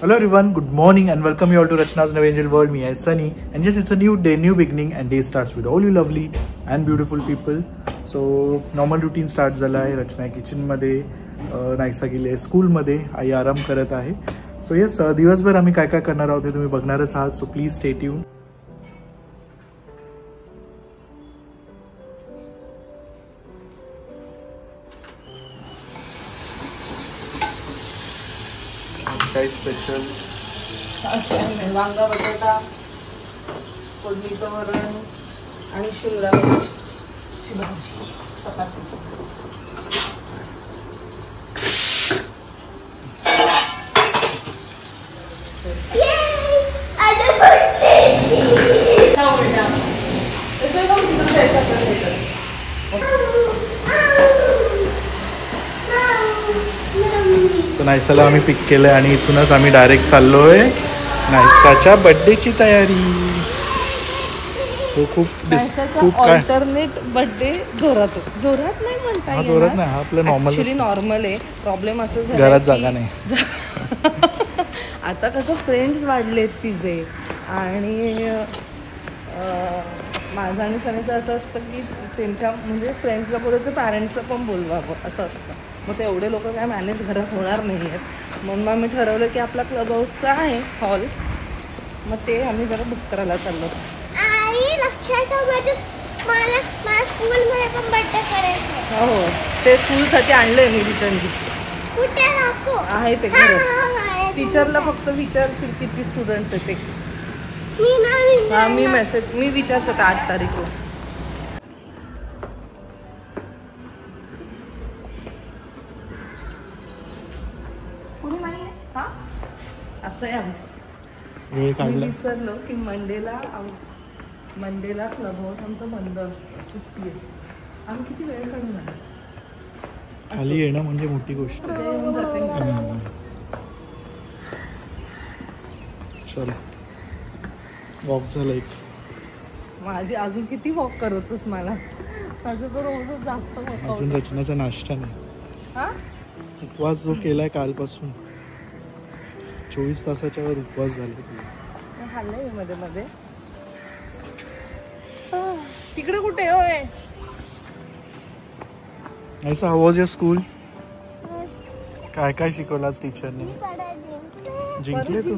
Hello everyone, good morning and welcome you all to Rachna's New Angel World. Me as Sunny, and yes, it's a new day, new beginning, and day starts with all you lovely and beautiful people. So normal routine start झाला आहे. रचना kitchen मध्ये, नाईसा गेली school मध्ये, आई आराम करत आहे. So yes, दिवसभर आम्ही काय काय करणार आहोत ते तुम्ही बघणारच आहात. So please stay tune. काय स्पेशल? वांगा बटाटा, फोडणीचं वरण आणि शिमला मिरची भाजी, चपाती. सो नाईसाला आम्ही पिक केलंय आणि इथूनच आम्ही डायरेक्ट चाललोय नाईसाच्या बर्थडेची तयारी. सो खूप काय अल्टरनेट बर्थडे जोरात नाही म्हणता येणार. जोरात नाही, हा आपलं नॉर्मल आहे. प्रॉब्लेम असं झालं घरात जागा नाही. आता कसं फ्रेंड्स वाढलेत तिचे, आणि माझं आणि सनीचं असं असतं की त्यांच्या म्हणजे फ्रेंड्सला बोलवतं, पॅरेंट्सला पण बोलवावं असं असतं. मग ते एवढे लोक काय मॅनेज घरात होणार नाही आहेत. म्हणून मग मी ठरवलं की आपला क्लब हाऊसचा आहे हॉल, मग ते आम्ही जरा बुक करायला चाललो. हो, ते स्कूलसाठी आणलंय मी रिटर्न गिफ्ट. आहे ते घरात. टीचरला फक्त विचारशील किती स्टुडंट्स आहेत ते. मी विचारते 8 तारीखला. असं आहे आमचं. मी विसरलो की मंडेला क्लब हाऊस आमचं बंद असतं, सुट्टी असते. आम्ही किती वेळ काढून आलो. खाली येणं म्हणजे मोठी गोष्ट. चल, वॉक झालं एक. माझी अजून किती वॉक करतोस? मला माझं तर रोजच जास्त वॉक. अजून रचनाचा नाश्ता नाही. उपवास जो केलाय कालपासून 24 तासाच्या वर उपवास झाला. खाल्लंय मध्ये मध्ये. तिकडे कुठे होय? ऐसा हाऊ वाज युअर स्कूल? काय काय शिकवलं आज टीचरने? जिंकले तू?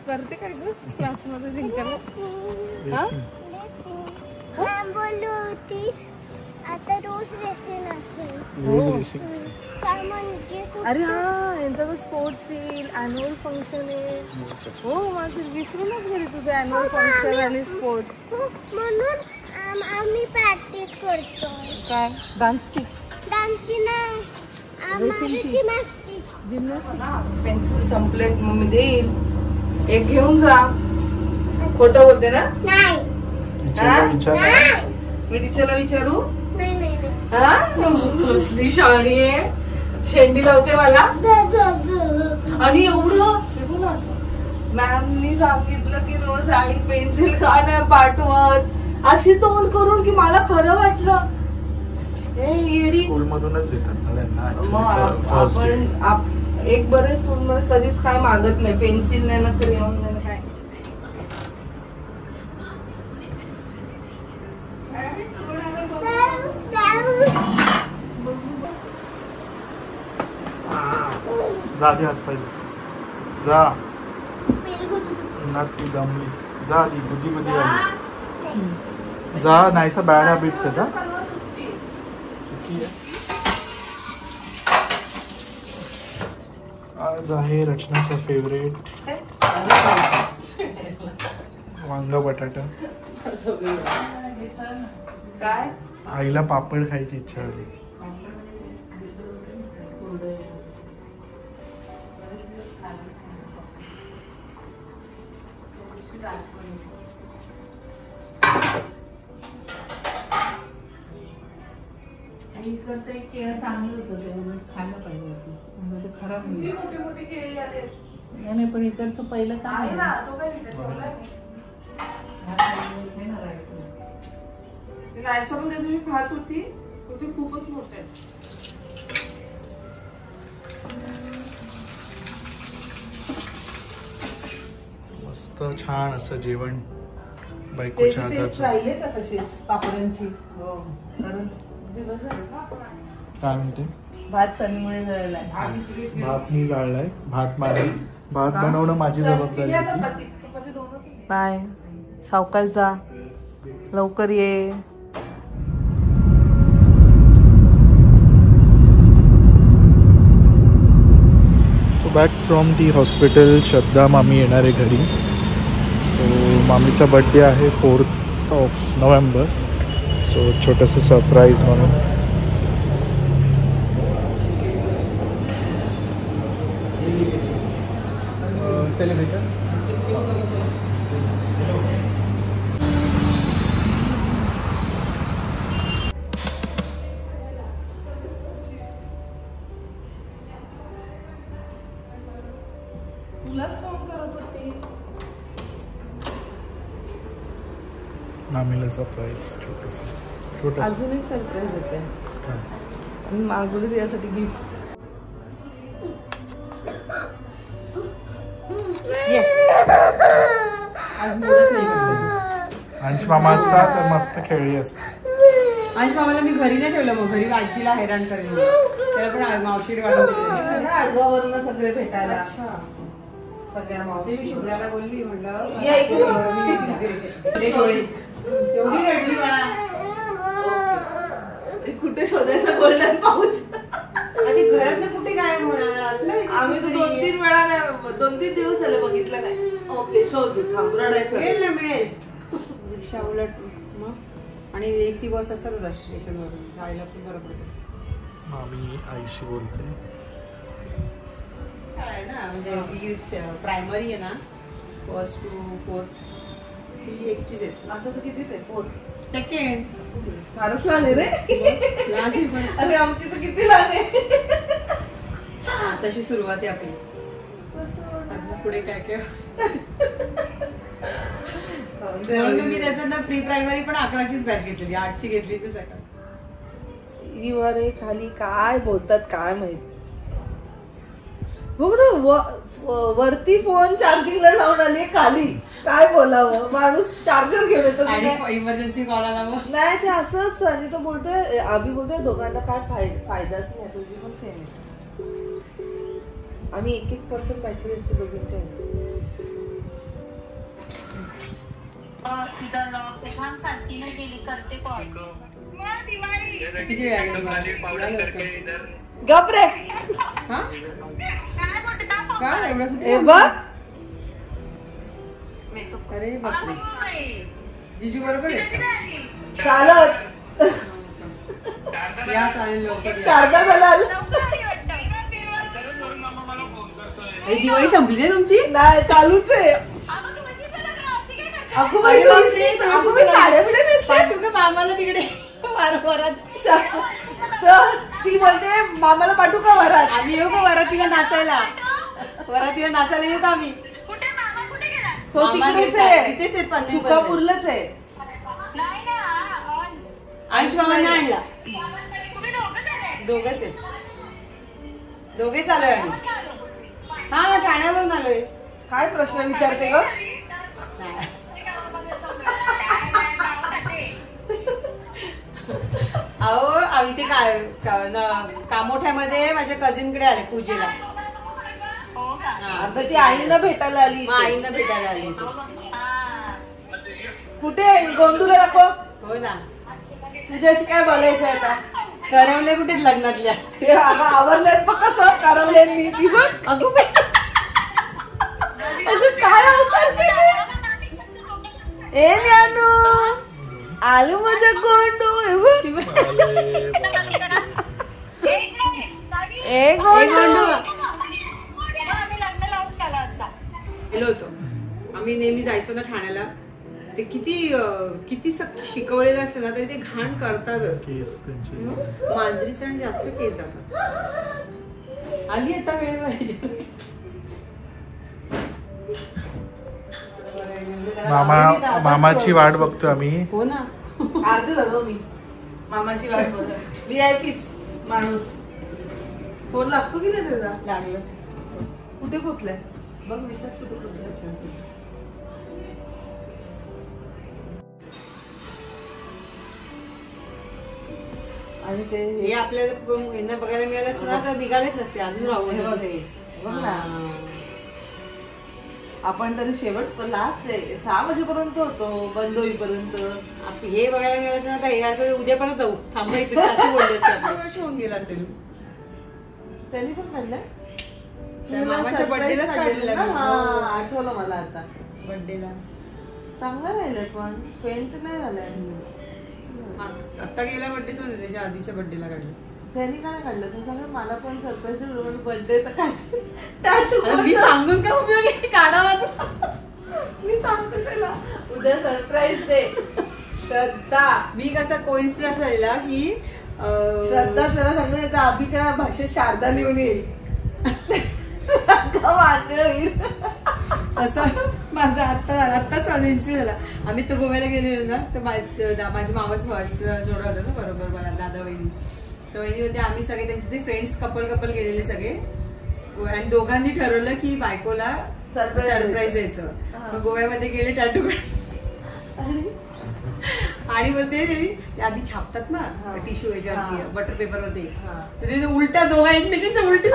करते काय ग क्लासमध्ये जिंकायला? आता रोज रेसिंग असेल. रोज रेसिंग. अरे हा, यांचा तर स्पोर्ट्स येईल, ॲन्युअल फंक्शन आहे. हो, माझं विसरूनच गेली तुझं ॲन्युअल फंक्शन आणि स्पोर्ट्स. म्हणून आम्ही प्रॅक्टिस करतो. काय? डान्सची नाही, पेन्सिल संपले, मम्मी देईल. एक घेऊन जा. खोटं बोलते ना? नाही. मी टीचरला विचारू? नाही. कसली शाणी आहे. शेंडी लावते मला. आणि एवढं मॅमनी सांगितलं की रोज आई पेन्सिल का नाही पाठवत, अशी तोंड करून की मला खरं वाटलं. स्कूल मधूनच देतात आपण एक बरे स्कूल मध्ये कधीच काय मागत नाही, पेन्सिल नाही ना क्रेयॉन नाही काय. जा दे हात पाय जा. ती दमली. जा ती बुद्धी आली. जा. नाहीसा बॅड हॅबिट्स आहे का? आज आहे रचनाचा फेवरेट वांगा बटाटा. काय? आईला पापड खायची इच्छा झाली. इकडचं एक केळं चांगलं होतं, ते खायला पाहिजे होतं. ते खराब मोठी केळी आले नाही, पण इकडचं पहिलं काय आहे ना, तो काय नाहीसा पण त्या दिवशी खात होती, खूपच मोठे. मस्त छान असं जेवण बायकोच्या हाताचं. राहिले का तसेच पापडांची? हो, कारण दिवस झाले ना. काय म्हणते? भात चणीमुळे जळलाय. भात मी जाळलाय. भात बनवणं माझी जबाबदारी होती. बाय, सावकाश जा, लवकर ये. So back from the hospital. Shraddha मामी येणार आहे घरी. सो मामीचा बर्थडे आहे 4 नोव्हेंबर. सो छोटंसं सरप्राईज म्हणून. सेलिब्रेशन. तुलाच फोन करत होती. मामीला सरप्राईज छोटंसं. अजून एक सरप्राईज येते. आणि मागवली त्यासाठी गिफ्ट. आज मुलंच नाही कसलं. अंश मामा असता तर मस्त खेळली असते. अंश मामाला मी घरी नाही ठेवलं, मग घरी आजीला हैराण करेल. त्याला पण मावशीकडे वाटून आडगाववरनं सगळे भेटायला. सगळ्या मावशी शुभ्राला बोलली, म्हटलं एवढी रडली मला. कुठे शोधायचा गोल्डन पाऊच? आणि घरात कुठे काय होणार असलं. आम्ही तर 2-3 वेळा नाही, 2-3 दिवस झाले बघितलं नाही. ओके, शोध. थांब, रडायचं मिळेल. रिक्षा उलट मग. आणि AC बस असतात स्टेशनवरून जायला पण बरं पडतं. मामी आईशी बोलते. शाळा आहे ना, म्हणजे प्रायमरी आहे ना, 1st to 4th ती एकचीच असते. आता तर किती ते 4th. सेकंड. फारच लहान आहे रे. अरे आमची तर किती लहान आहे. तशी सुरुवात आहे आपली. अजून पुढे काय काय. म्हणून मी त्याच्यानंतर प्री प्रायमरी पण 11चीच बॅच घेतलेली, 8ची घेतली ती सकाळ. ही वर खाली काय बोलतात काय माहित. बघ ना, वरती फोन चार्जिंगला लावून आली, खाली काय बोलावं. माणूस चार्जर घेऊन येतो. इमर्जन्सी कॉल आला मग नाही, ते असंच. आणि तो बोलतोय, आम्ही बोलतोय दोघांना काय फायदाच नाही. तुझी पण सेम आहे. आम्ही 1-1% बॅटरी असते दोघींच्या. गप रे. काय बघ. अरे बापरे, जिजू बरोबर चालत या. चालेल लवकर. शारदा दलाल. दिवाळी संपली नाही तुमची? नाही, चालूच आहे. साड्या बिड्या मामाला तिकडे वरात. ती बोलते मामाला पाठवू का वरात? आम्ही येऊ का वरातीला नाचायला? वरातीला नाचायला येऊ का आम्ही? तो तिकडेच आहे, तिथेच आहेत. सुखापूरलाच आहे. अंश मामांना आणला. दोघच आहेत. दोघेच आलोय आम्ही. हा, ठाण्यावरून आलोय. काय प्रश्न विचारते ग? अहो, इथे कामोठ्यामध्ये माझ्या कझिनकडे आले पूजेला. आता ती आईंना भेटायला आली. आईंना भेटायला आली. कुठे गोंडूला दाखव. हो ना. तुझ्याशी काय बोलायचं आता? करवले कुठे लग्नातल्या? ते आवडल्यात बघ कसं करवल्यांनी. ती बघ. अगं काय आवडते. ए न्यानू, आलू माझ्या गोंडू. ए गोंडू. गेलो होतो आम्ही. नेहमी जायचो ना ठाण्याला. ते किती शिकवलेलं असलं ना तरी ते घाण करतात. मांजरीचं जास्त केस जातात. आली आता वेळ. मामाची वाट बघतो आम्ही. हो ना. अर्धे झालो मी मामाची वाट बघत. VIPच माणूस. फोन लागतो की नाही त्याचा? लागलं. कुठे पोचलाय बघ, विचार कुठे पोचलाय. आणि ते हे आपल्याला यांना बघायला मिळालं असतं ना तर निघालेच नसते, अजून राहू हे बघ हे. बघ ना आपण तरी शेवट लास्ट 6 वाजेपर्यंत होतो बंद होईपर्यंत. हे बघायला मिळालं असतं ना तर हे उद्या परत जाऊ थांबा इथे अशी बोलले असते. आपल्या वर्ष होऊन गेला असेल. त्यांनी पण काढलंय त्या मामाच्या बर्थडेलाच काढलेलं ना. आठवलं मला आता. बर्थडेला चांगला राहिलंय पण फेंट नाही झालाय. आता गेला बर्थडे तो त्याच्या आधीच्या बर्थडेला काढलं. त्यांनी काय काढलं ते सांगा मला पण सरप्राईज बर्थडे तर काय मी सांगून काय उपयोग आहे काढावा. मी सांगते त्याला उद्या सरप्राईज दे. श्रद्धा मी कसा कोइन्सिडन्स झालेला की श्रद्धा त्याला सांगून येतं अभिच्या भाषेत शारदा लिहून येईल. असं माझं आत्ताच माझा इन्सिडेंट झाला. आम्ही तर गोव्याला गेलेलो ना तर माझ्या मामाचं भावाचं जोडा होता ना बरोबर मला दादा वहिनी. तर वहिनी होते आम्ही सगळे त्यांचे ते फ्रेंड्स कपल गेलेले सगळे आणि दोघांनी ठरवलं की बायकोला सरप्राईज द्यायचं. मग गोव्यामध्ये गेले टॅटू आणि मग ते आधी छापतात ना टिश्यू याच्यावरती बटर पेपरवरती तर ते उलटा दोघा एकमेकांच्या उलटी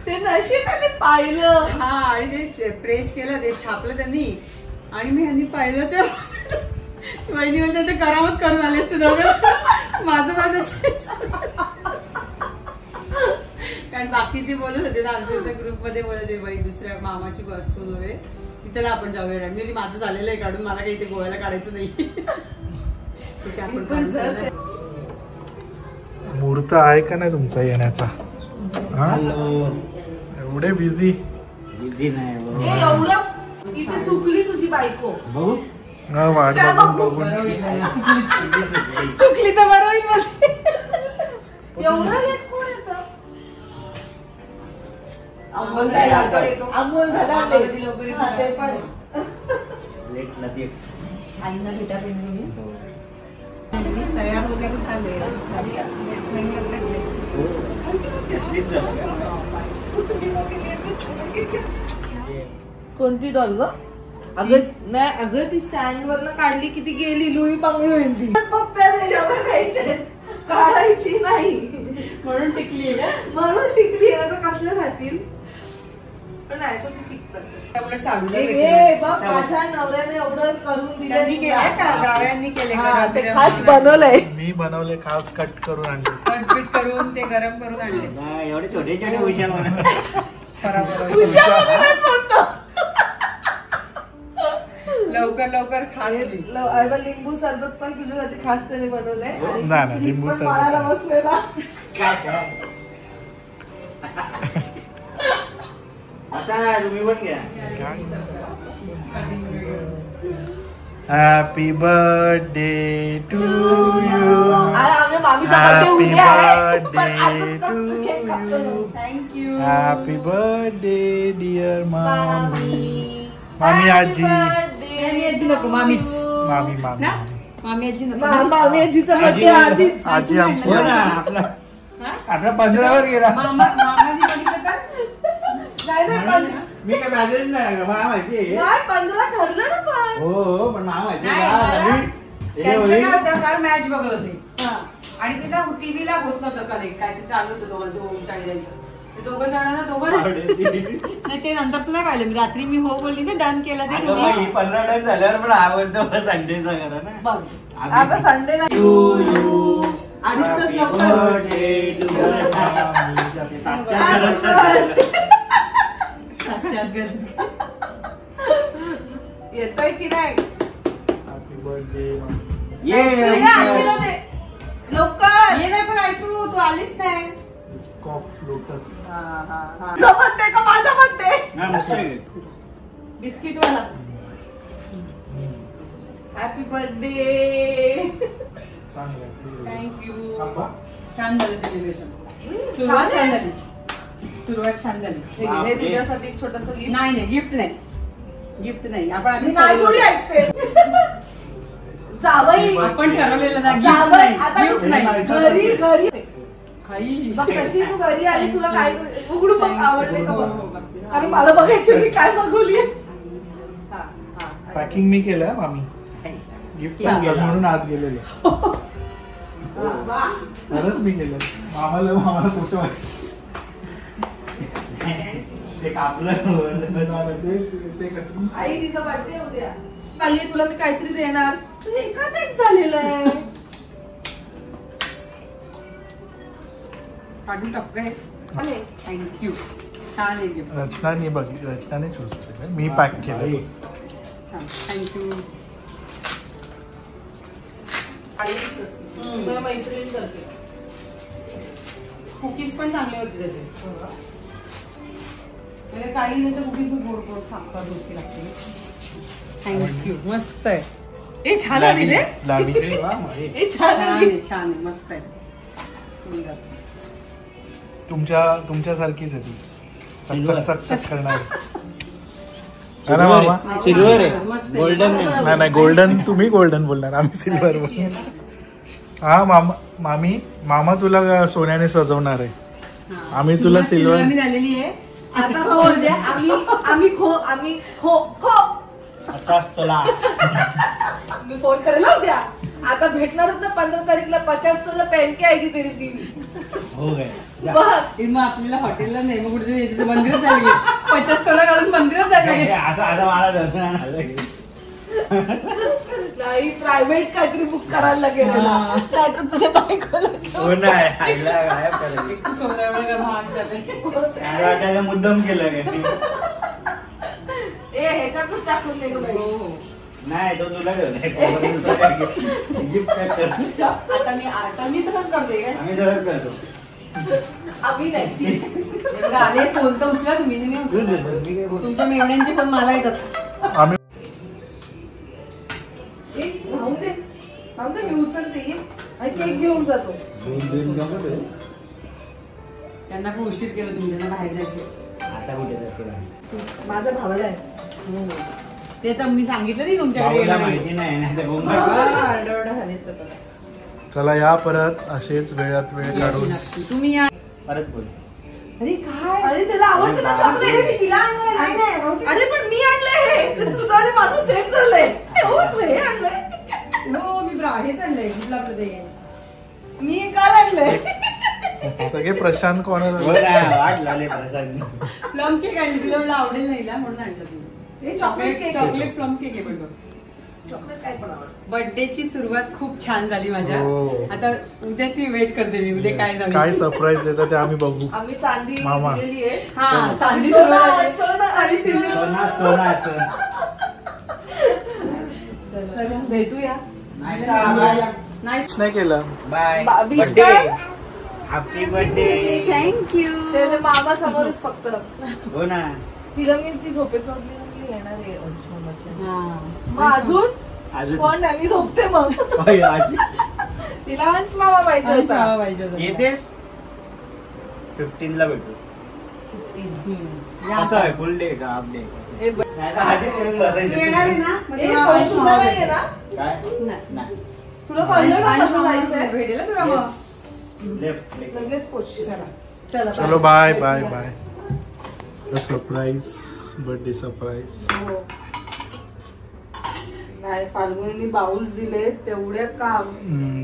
ते नशिबाने पाहिलं. हा आणि ते प्रेस केलं ते छापलं त्यांनी आणि मी ह्यांनी पाहिलं ते वहिनी म्हणते ते करामत करून आले असते दोघं. माझं जात कारण बाकीचे बोलत होते ना आमच्या इथे ग्रुपमध्ये बोलत होते बाई दुसऱ्या मामाची वस्तू वगैरे की चला आपण जाऊया. मी माझं झालेलं आहे काढून मला काही इथे गोव्याला काढायचं नाही. मुहूर्त आहे का नाही तुमचा येण्याचा? एवढे बिझी नाही एवढं इथे सुकली तुझी बायको. वाट बघून सुकली तर बरोबर. एवढं लेट कोण येतं? अमोल झाला ते पण आईना भेटा तयार वगैरे झाले. कोणती डॉल ग? अगं नाही अगं ती स्टँड वरनं काढली की ती गेली लुळी पांगळी होईल ती. पप्प्या त्याच्यावर घ्यायचे काढायची नाही म्हणून टिकली म्हणून टिकली आता कसल्या राहतील पण असं टिकतात. माझ्या नवऱ्याने एवढं करून दिलं खास बनवलंय. मी बनवले खास कट करून आणले कटपीट करून ते गरम करून आणले. एवढे छोटे छोटे उशा लवकर खा. लिंबू सरबत पण तुझ्यासाठी खास त्याने बनवलंय. नाही लिंबू सरबत बसलेला असा तुम्ही पण घ्या. Happy birthday to you. मामीचा happy birthday to you. Thank you. Happy birthday dear मामी. मामी आजी. आजी नको मामीच. मामी मामी मामी आजी नको. मामी आजीचा बर्थडे आधीच. आजी आमची आपला आता 15वर गेला. मामाने बघितलं तर नाही मी काय मॅसेज नाही मला माहिती आहे. 15 ठरलं ना पण. हो पण मला माहिती काल मॅच बघत होते आणि तिला टीव्हीला होत नव्हतं कनेक्ट काय ते चालू होतं दोघांचं होम साईड जायचं. दोघं जणांना नाही ते नंतरच नाही पाहिलं मी. रात्री मी हो बोलली ना डन केला ते 15 डन झाल्यावर पण आवडतो संडेचा करा ना. बघ आता संडे नाही. अडीच येतोय की नाही? Happy birthday. लवकर ये नाही पण ऐकू तू आलीच नाही. Scoff lotus. बर्थडे का माझा बर्थडे? बिस्किट वाला. Happy birthday. थँक्यू. छान झालं सेलिब्रेशन. सुरुवात छान झाली. हे तुझ्यासाठी एक छोटस गिफ्ट. नाही गिफ्ट नाही आपण आधीच काय थोडी ऐकते. जावई आपण ठरवलेलं ना जावई आता गिफ्ट नाही. घरी काही बघ कशी तू घरी आली तुला काय उघडू बघ आवडले का बघ. आणि मला बघायची मी काय बघवली. पॅकिंग मी केलं मामी. गिफ्ट म्हणून आत गेलेलो. खरंच मी गेलो. मामाला फोटो ते कापलं आई तिचा बर्थडे उद्या चालली तुला मी काहीतरी देणार तुझे एकाच झालेलं आहे. काढून टाक काय. थँक्यू. छान आहे गिफ्ट. रचनाने चूज केलं. मी पॅक केलं. छान. थँक्यू. मैत्रीण करते. कुकीज पण चांगले होते त्याचे. म्हणजे काही नाही तर कुकीज गोड गोड साखर दोस्ती लागते. थँक्यू. मस्त आहे. ए छान आली रे. लाडी ए छान आली. छान आहे. मस्त आहे. सुंदर. तुमच्यासारखीच आहे ती. चक करणार. सिल्वर आहे. गोल्डन नाही गोल्डन. तुम्ही गोल्डन बोलणार आम्ही सिल्वर बोलणार. हा मामा तुला सोन्याने सजवणार आहे. आम्ही तुला सिल्वर झालेली आहे. आता हो द्या. आम्ही खो 50 तोला. मी फोन करेला उद्या. आता भेटणारच ना 15 तारीखला 50 तोला पहन के आएगी तेरी बीवी. हो गए. मग आपल्याला हॉटेलला नाही मग कुठे मंदिरात झाले 50 तोला घालून मंदिरात झाले. असं मला दर्शन आलं. नाही प्रायव्हेट काहीतरी बुक करायला लागेल. नाही तर तुझ्या बायकोला मुद्दाम केलं ह्याच्यातच टाकून दे. नाही तो तुला गिफ्ट आता मी तसंच करते काय. आम्ही जरच करतो. आम्ही नाही. आले फोन तर उचला तुम्ही. तुमच्या मेवण्यांचे पण मला येतात. आम्ही राहून दे मी उचलते आणि केक घेऊन जातो. त्यांना पण उशीर केलं तुम्ही. त्यांना बाहेर जायचं. आता कुठे जाते. माझ्या भावाला आहे. ते तर मी सांगितलं नाही तुमच्याकडे माहिती नाही. चला या परत असेच वेळात वेळ काढून. तुम्ही या परत बोल. अरे काय. अरे त्याला आवडतं ना चॉकलेट. मी तिला आणलंय. अरे पण मी आणलंय. तुझं आणि माझं सेम झालंय. हो तू हे आणलंय. हो मी हेच आणलंय. कुठलं आपलं ते मी काल आणलंय. सगळे प्रशांत कॉर्नर. वाट लागले प्रसाद. प्लम केक आणली. तिला मला आवडेल नाही म्हणून आणलं तुम्ही. चॉकलेट प्लम केक आहे. पण चॉकलेट काय पण आवडतं. बर्थडेची सुरुवात खूप छान झाली माझ्या. हो. आता उद्याची वेट करते मी. उद्या काय झालं काय सरप्राईज देतं ते आम्ही बघू. आम्ही चांदी मामा. दिलेली आहे. हा चांदी सोना. चला भेटूया. नाही केलं. बाय. Wish birthday. कर. Happy birthday. थँक्यू. ते मामा समोरच फक्त. हो ना. तिला मी ती झोपेत नव्हती येणार आहे अंशमामाच्या. मग अजून पण मी झोपते मग. तिला अंश मामा पाहिजे होता. येतेस 15 ला भेटू. कसं आहे फुल डे का हाफ डे. आधीच येऊन बसायचं. येणार आहे ना. तुझा नाही आहे ना. काय नाही. तुला कळलं ना कसं जायचंय. भेटेल तुला मग. लेफ्ट. लगेच पोचशील. चला चलो bye bye bye. Surprise birthday surprise. नाही फाल्गुनीने बाउल्स दिले तेवढे काम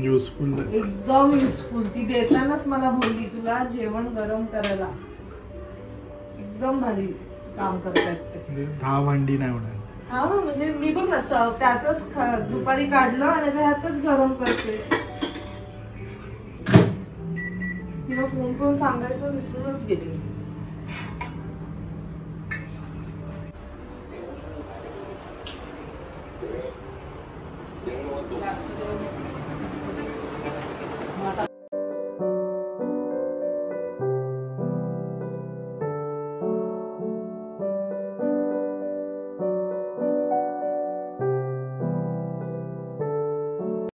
युजफुल. एकदम युजफुल. ती देतानाच मला बोलली तुला जेवण गरम करायला. एकदम भारी काम करतात ते. 10 भांडी नाही होणार. हा म्हणजे मी बघ ना त्यातच दुपारी काढलं आणि त्यातच गरम करते. तिला फोन करून सांगायचं विसरूनच गेली.